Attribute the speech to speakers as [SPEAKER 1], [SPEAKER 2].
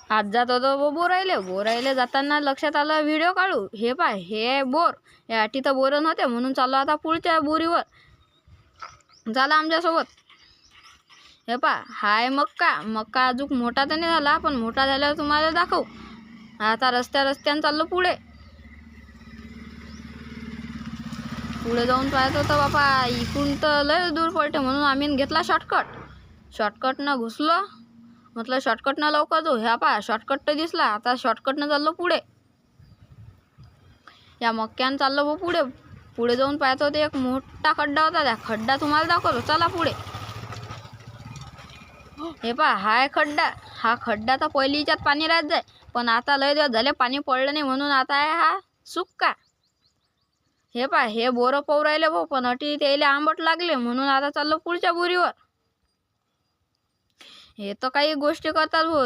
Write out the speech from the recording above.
[SPEAKER 1] आज जात होतो बोरायले जाताना लक्षात आलं व्हिडिओ काढू. हे पाय हे बोर, या अटी तर बोर नव्हते म्हणून चाललो आता पुढच्या बोरीवर. झाला आमच्यासोबत. हे पा हाय मक्का अजून मोठा तर नाही झाला, पण मोठा झाल्यावर तुम्हाला दाखवू. आता रस्त्याने चाललो पुढे जाऊन पाहत होतं बापा, इकडून तर लय दूर पडते म्हणून आम्ही घेतला शॉर्टकटनं घुसलो. म्हटलं शॉर्टकटनं लवकर जाऊ. ह्या पा शॉर्टकट तर दिसला, आता शॉर्टकटनं चाललो पुढे. या मक्क्यानं चाललो पुढे जाऊन पाहत होते एक मोठा खड्डा होता. त्या खड्डा तुम्हाला दाखवतो, चला पुढे. हे पा हा खड्डा तर पहिली याच्यात पाणी राहत जाय, पण आता लय दिवस झाले पाणी पडलं नाही म्हणून आता आहे हा सुक्का. हे पा हे बोरं पाहू राहिले भाऊ, पण अटी त्याला आंबट लागले म्हणून आता चाललो पुढच्या बोरीवर. हे तर काही गोष्टी करतात भाऊ.